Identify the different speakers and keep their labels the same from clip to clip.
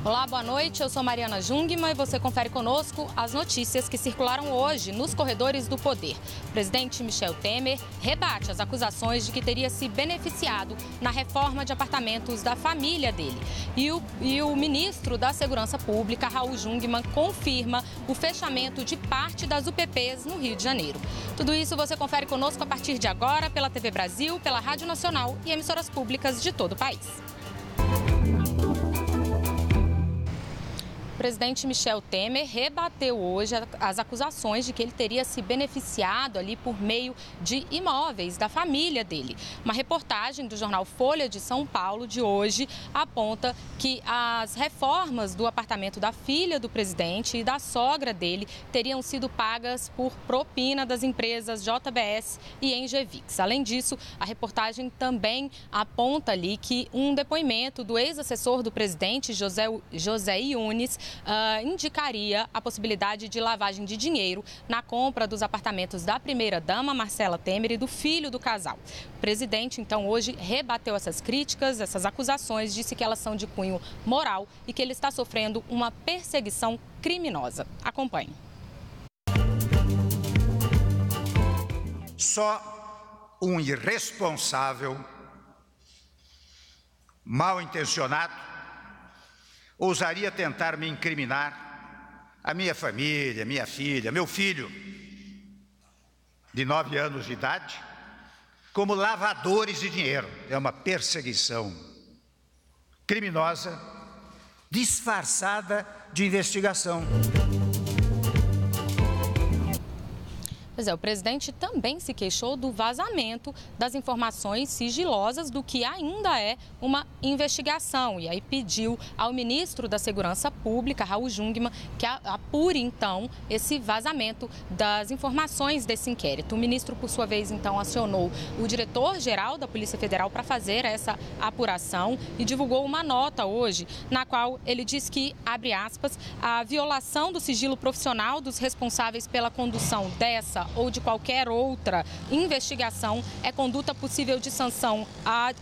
Speaker 1: Olá, boa noite. Eu sou Mariana Jungmann e você confere conosco as notícias que circularam hoje nos corredores do poder. O presidente Michel Temer rebate as acusações de que teria se beneficiado na reforma de apartamentos da família dele. E o ministro da Segurança Pública, Raul Jungmann, confirma o fechamento de parte das UPPs no Rio de Janeiro. Tudo isso você confere conosco a partir de agora pela TV Brasil, pela Rádio Nacional e emissoras públicas de todo o país. O presidente Michel Temer rebateu hoje as acusações de que ele teria se beneficiado ali por meio de imóveis da família dele. Uma reportagem do jornal Folha de São Paulo de hoje aponta que as reformas do apartamento da filha do presidente e da sogra dele teriam sido pagas por propina das empresas JBS e Engevix. Além disso, a reportagem também aponta ali que um depoimento do ex-assessor do presidente, José Yunes, indicaria a possibilidade de lavagem de dinheiro na compra dos apartamentos da primeira-dama, Marcela Temer, e do filho do casal. O presidente, então, hoje rebateu essas críticas, essas acusações, disse que elas são de cunho moral e que ele está sofrendo uma perseguição criminosa. Acompanhe.
Speaker 2: Só um irresponsável, mal intencionado, ousaria tentar me incriminar, a minha família, minha filha, meu filho de 9 anos de idade, como lavadores de dinheiro. É uma perseguição criminosa, disfarçada de investigação.
Speaker 1: Pois é, o presidente também se queixou do vazamento das informações sigilosas do que ainda é uma investigação. E aí pediu ao ministro da Segurança Pública, Raul Jungmann, que apure, então, esse vazamento das informações desse inquérito. O ministro, por sua vez, então, acionou o diretor-geral da Polícia Federal para fazer essa apuração e divulgou uma nota hoje, na qual ele diz que, abre aspas, a violação do sigilo profissional dos responsáveis pela condução dessa ou de qualquer outra investigação é conduta possível de sanção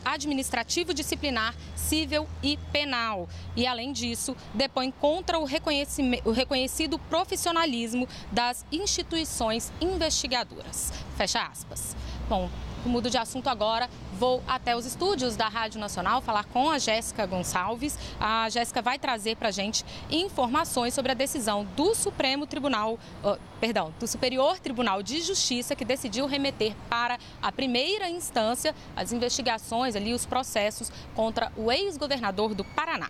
Speaker 1: administrativo, disciplinar, civil e penal. E, além disso, depõe contra o reconhecido profissionalismo das instituições investigadoras. Fecha aspas. Bom, mudo de assunto agora, vou até os estúdios da Rádio Nacional falar com a Jéssica Gonçalves. A Jéssica vai trazer para a gente informações sobre a decisão do do Superior Tribunal de Justiça, que decidiu remeter para a primeira instância as investigações, ali, os processos contra o ex-governador do Paraná.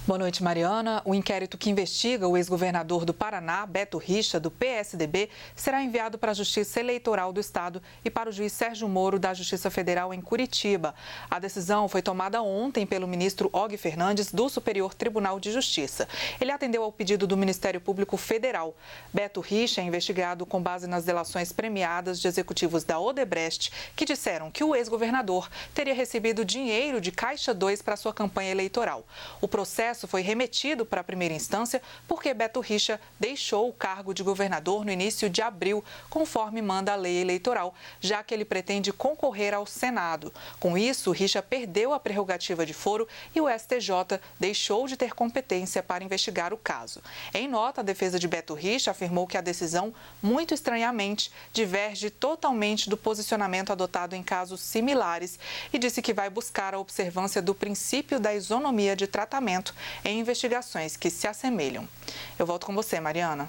Speaker 3: Boa noite, Mariana. O inquérito que investiga o ex-governador do Paraná, Beto Richa, do PSDB, será enviado para a Justiça Eleitoral do Estado e para o juiz Sérgio Moro, da Justiça Federal em Curitiba. A decisão foi tomada ontem pelo ministro Og Fernandes, do Superior Tribunal de Justiça. Ele atendeu ao pedido do Ministério Público Federal. Beto Richa é investigado com base nas delações premiadas de executivos da Odebrecht, que disseram que o ex-governador teria recebido dinheiro de Caixa 2 para sua campanha eleitoral. O processo foi remetido para a primeira instância porque Beto Richa deixou o cargo de governador no início de abril, conforme manda a lei eleitoral, já que ele pretende concorrer ao Senado. Com isso, Richa perdeu a prerrogativa de foro e o STJ deixou de ter competência para investigar o caso. Em nota, a defesa de Beto Richa afirmou que a decisão, muito estranhamente, diverge totalmente do posicionamento adotado em casos similares e disse que vai buscar a observância do princípio da isonomia de tratamento em investigações que se assemelham. Eu volto com você, Mariana.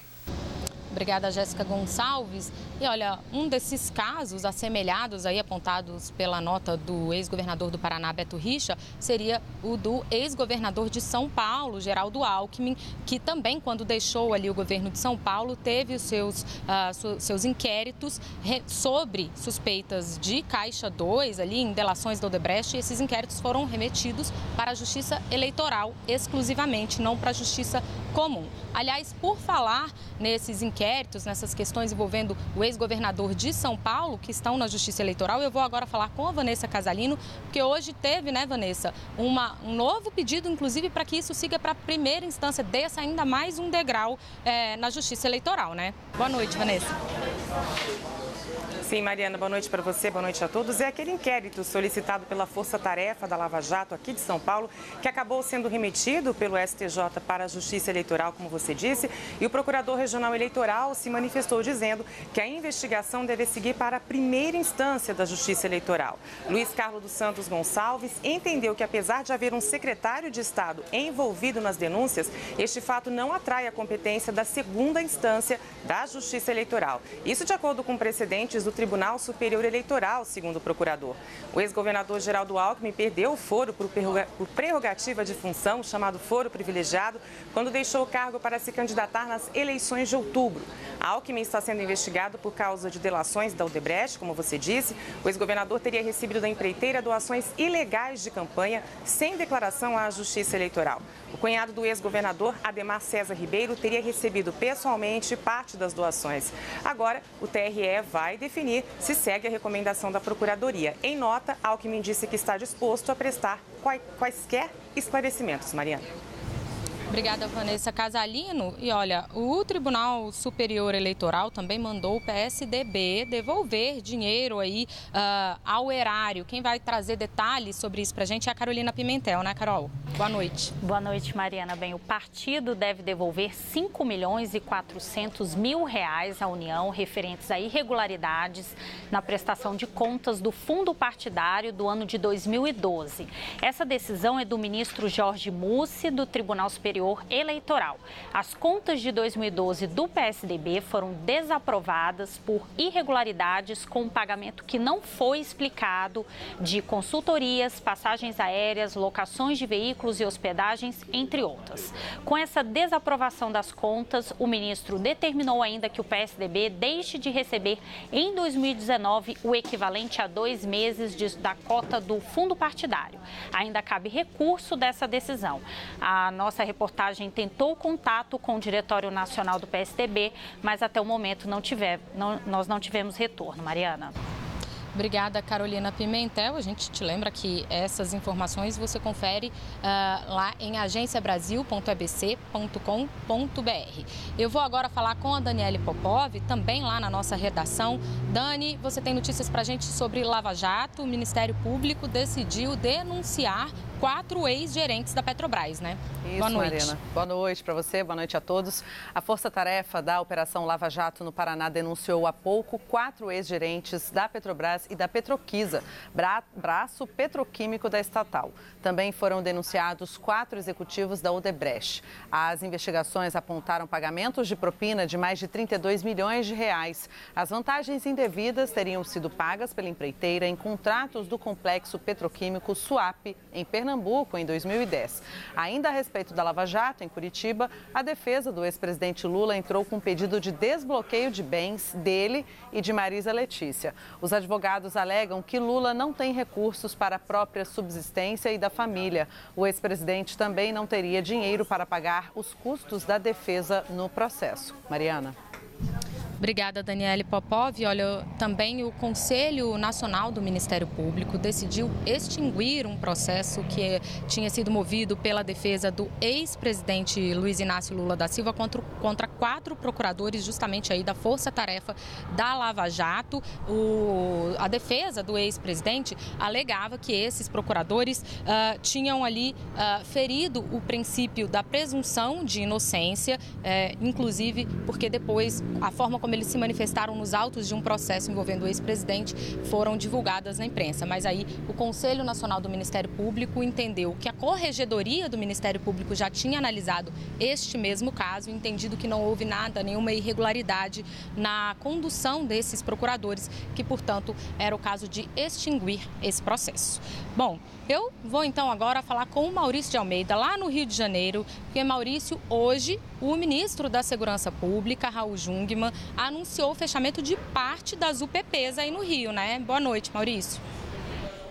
Speaker 1: Obrigada, Jéssica Gonçalves. E olha, um desses casos assemelhados aí apontados pela nota do ex-governador do Paraná, Beto Richa, seria o do ex-governador de São Paulo, Geraldo Alckmin, que também, quando deixou ali o governo de São Paulo, teve os seus inquéritos sobre suspeitas de Caixa 2, ali em delações da Odebrecht, e esses inquéritos foram remetidos para a Justiça Eleitoral exclusivamente, não para a Justiça Comum. Aliás, por falar nesses inquéritos, nessas questões envolvendo o ex-governador de São Paulo, que estão na Justiça Eleitoral, eu vou agora falar com a Vanessa Casalino, porque hoje teve, né, Vanessa, um novo pedido, inclusive, para que isso siga para a primeira instância, desça ainda mais um degrau na Justiça Eleitoral, né? Boa noite, Vanessa.
Speaker 4: Sim, Mariana, boa noite para você, boa noite a todos. É aquele inquérito solicitado pela Força Tarefa da Lava Jato aqui de São Paulo, que acabou sendo remetido pelo STJ para a Justiça Eleitoral, como você disse, e o Procurador Regional Eleitoral se manifestou dizendo que a investigação deve seguir para a primeira instância da Justiça Eleitoral. Luiz Carlos dos Santos Gonçalves entendeu que, apesar de haver um secretário de Estado envolvido nas denúncias, este fato não atrai a competência da segunda instância da Justiça Eleitoral. Isso de acordo com precedentes do Tribunal Superior Eleitoral, segundo o procurador. O ex-governador Geraldo Alckmin perdeu o foro por prerrogativa de função, chamado foro privilegiado, quando deixou o cargo para se candidatar nas eleições de outubro. Alckmin está sendo investigado por causa de delações da Odebrecht, como você disse. O ex-governador teria recebido da empreiteira doações ilegais de campanha, sem declaração à Justiça Eleitoral. O cunhado do ex-governador, Ademar César Ribeiro, teria recebido pessoalmente parte das doações. Agora, o TRE vai definir se segue a recomendação da Procuradoria. Em nota, Alckmin disse que está disposto a prestar quaisquer esclarecimentos. Mariana.
Speaker 1: Obrigada, Vanessa Casalino. E olha, o Tribunal Superior Eleitoral também mandou o PSDB devolver dinheiro aí ao erário. Quem vai trazer detalhes sobre isso pra gente é a Carolina Pimentel, né, Carol? Boa noite.
Speaker 5: Boa noite, Mariana. Bem, o partido deve devolver 5.400.000 reais à União referentes a irregularidades na prestação de contas do fundo partidário do ano de 2012. Essa decisão é do ministro Jorge Mussi, do Tribunal Superior Eleitoral. As contas de 2012 do PSDB foram desaprovadas por irregularidades com pagamento que não foi explicado de consultorias, passagens aéreas, locações de veículos e hospedagens, entre outras. Com essa desaprovação das contas, o ministro determinou ainda que o PSDB deixe de receber em 2019 o equivalente a 2 meses da cota do fundo partidário. Ainda cabe recurso dessa decisão. A nossa reportagem tentou contato com o Diretório Nacional do PSDB, mas até o momento nós não tivemos retorno. Mariana.
Speaker 1: Obrigada, Carolina Pimentel. A gente te lembra que essas informações você confere lá em agenciabrasil.abc.com.br. Eu vou agora falar com a Daniele Popov, também lá na nossa redação. Dani, você tem notícias para a gente sobre Lava Jato. O Ministério Público decidiu denunciar 4 ex-gerentes da Petrobras, né?
Speaker 6: Isso,
Speaker 1: boa noite.
Speaker 6: Mariana. Boa noite para você, boa noite a todos. A Força Tarefa da Operação Lava Jato no Paraná denunciou há pouco 4 ex-gerentes da Petrobras e da Petroquisa, braço petroquímico da estatal. Também foram denunciados 4 executivos da Odebrecht. As investigações apontaram pagamentos de propina de mais de 32 milhões de reais. As vantagens indevidas teriam sido pagas pela empreiteira em contratos do complexo petroquímico Suape, em Pernambuco, em 2010. Ainda a respeito da Lava Jato, em Curitiba, a defesa do ex-presidente Lula entrou com um pedido de desbloqueio de bens dele e de Marisa Letícia. Os advogados alegam que Lula não tem recursos para a própria subsistência e da família. O ex-presidente também não teria dinheiro para pagar os custos da defesa no processo. Mariana.
Speaker 1: Obrigada, Daniele Popov. Olha, também o Conselho Nacional do Ministério Público decidiu extinguir um processo que tinha sido movido pela defesa do ex-presidente Luiz Inácio Lula da Silva contra 4 procuradores justamente aí da Força Tarefa da Lava Jato. A defesa do ex-presidente alegava que esses procuradores tinham ali ferido o princípio da presunção de inocência, inclusive porque depois a forma como eles se manifestaram nos autos de um processo envolvendo o ex-presidente foram divulgadas na imprensa. Mas aí o Conselho Nacional do Ministério Público entendeu que a Corregedoria do Ministério Público já tinha analisado este mesmo caso, entendido que não houve nenhuma irregularidade na condução desses procuradores, que, portanto, era o caso de extinguir esse processo. Bom, eu vou então agora falar com o Maurício de Almeida, lá no Rio de Janeiro, porque, Maurício, hoje o ministro da Segurança Pública, Raul Jungmann, anunciou o fechamento de parte das UPPs aí no Rio, né? Boa noite, Maurício.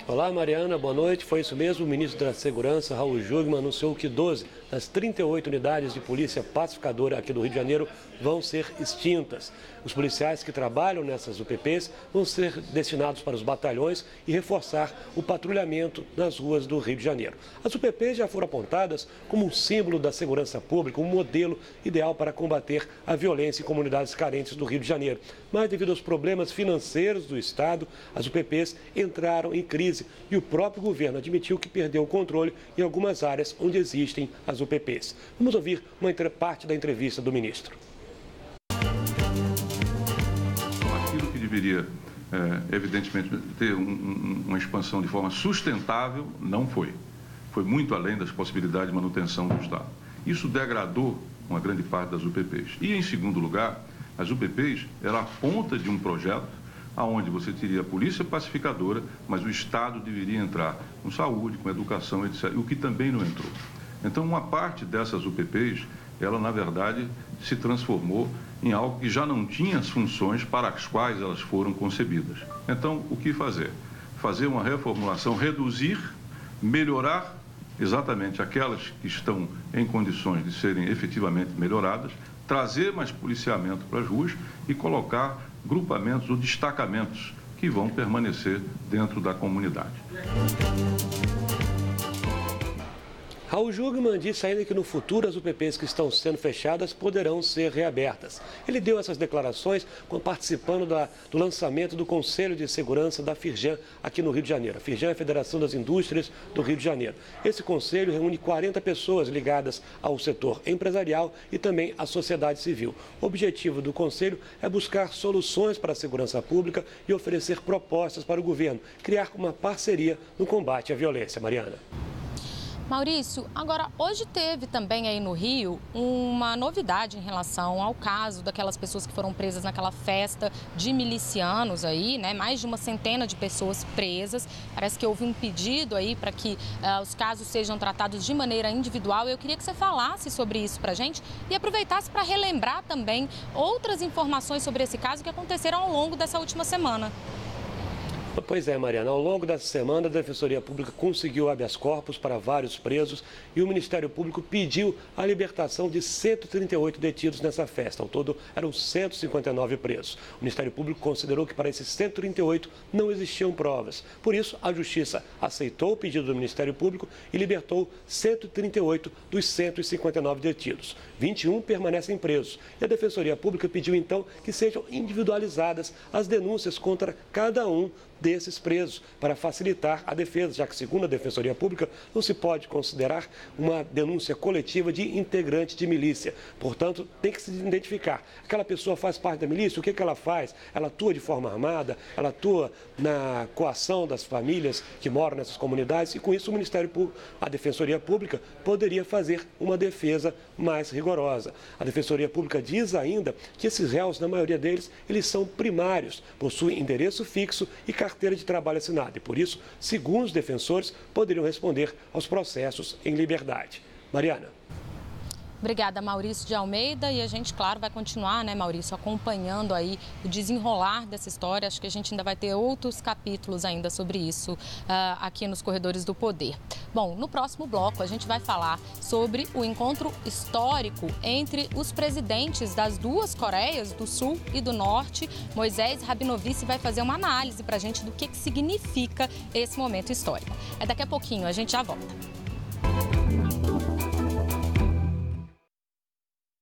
Speaker 7: Olá, Mariana, boa noite. Foi isso mesmo, o ministro da Segurança, Raul Jungmann, anunciou que 12 das 38 unidades de polícia pacificadora aqui do Rio de Janeiro vão ser extintas. Os policiais que trabalham nessas UPPs vão ser destinados para os batalhões e reforçar o patrulhamento nas ruas do Rio de Janeiro. As UPPs já foram apontadas como um símbolo da segurança pública, um modelo ideal para combater a violência em comunidades carentes do Rio de Janeiro. Mas, devido aos problemas financeiros do Estado, as UPPs entraram em crise e o próprio governo admitiu que perdeu o controle em algumas áreas onde existem as UPPs. Vamos ouvir uma parte da entrevista do ministro.
Speaker 8: Aquilo que deveria, evidentemente, ter uma expansão de forma sustentável, não foi. Foi muito além das possibilidades de manutenção do Estado. Isso degradou uma grande parte das UPPs. E, em segundo lugar, as UPPs eram a ponta de um projeto onde você teria a polícia pacificadora, mas o Estado deveria entrar com saúde, com educação, etc., o que também não entrou. Então, uma parte dessas UPPs, ela, na verdade, se transformou em algo que já não tinha as funções para as quais elas foram concebidas. Então, o que fazer? Fazer uma reformulação, reduzir, melhorar exatamente aquelas que estão em condições de serem efetivamente melhoradas, trazer mais policiamento para as ruas e colocar grupamentos ou destacamentos que vão permanecer dentro da comunidade.
Speaker 7: Raul Jungmann disse ainda que no futuro as UPPs que estão sendo fechadas poderão ser reabertas. Ele deu essas declarações participando do lançamento do Conselho de Segurança da Firjan aqui no Rio de Janeiro. A Firjan é a Federação das Indústrias do Rio de Janeiro. Esse conselho reúne 40 pessoas ligadas ao setor empresarial e também à sociedade civil. O objetivo do conselho é buscar soluções para a segurança pública e oferecer propostas para o governo, criar uma parceria no combate à violência. Mariana.
Speaker 1: Maurício, agora hoje teve também aí no Rio uma novidade em relação ao caso daquelas pessoas que foram presas naquela festa de milicianos aí, né? Mais de uma centena de pessoas presas. Parece que houve um pedido aí para que os casos sejam tratados de maneira individual. Eu queria que você falasse sobre isso pra gente e aproveitasse para relembrar também outras informações sobre esse caso que aconteceram ao longo dessa última semana.
Speaker 7: Pois é, Mariana. Ao longo dessa semana, a Defensoria Pública conseguiu habeas corpus para vários presos e o Ministério Público pediu a libertação de 138 detidos nessa festa. Ao todo, eram 159 presos. O Ministério Público considerou que para esses 138 não existiam provas. Por isso, a Justiça aceitou o pedido do Ministério Público e libertou 138 dos 159 detidos. 21 permanecem presos. E a Defensoria Pública pediu, então, que sejam individualizadas as denúncias contra cada um desses presos, para facilitar a defesa, já que, segundo a Defensoria Pública, não se pode considerar uma denúncia coletiva de integrante de milícia. Portanto, tem que se identificar. Aquela pessoa faz parte da milícia, o que ela faz? Ela atua de forma armada, ela atua na coação das famílias que moram nessas comunidades e, com isso, o Ministério Público, a Defensoria Pública, poderia fazer uma defesa mais rigorosa. A Defensoria Pública diz ainda que esses réus, na maioria deles, eles são primários, possuem endereço fixo e carteira de trabalho assinada e, por isso, segundo os defensores, poderiam responder aos processos em liberdade. Mariana.
Speaker 1: Obrigada, Maurício de Almeida. E a gente, claro, vai continuar, né, Maurício, acompanhando aí o desenrolar dessa história. Acho que a gente ainda vai ter outros capítulos ainda sobre isso aqui nos Corredores do Poder. Bom, no próximo bloco a gente vai falar sobre o encontro histórico entre os presidentes das duas Coreias, do Sul e do Norte. Moisés Rabinovitch vai fazer uma análise para a gente do que significa esse momento histórico. É daqui a pouquinho, a gente já volta.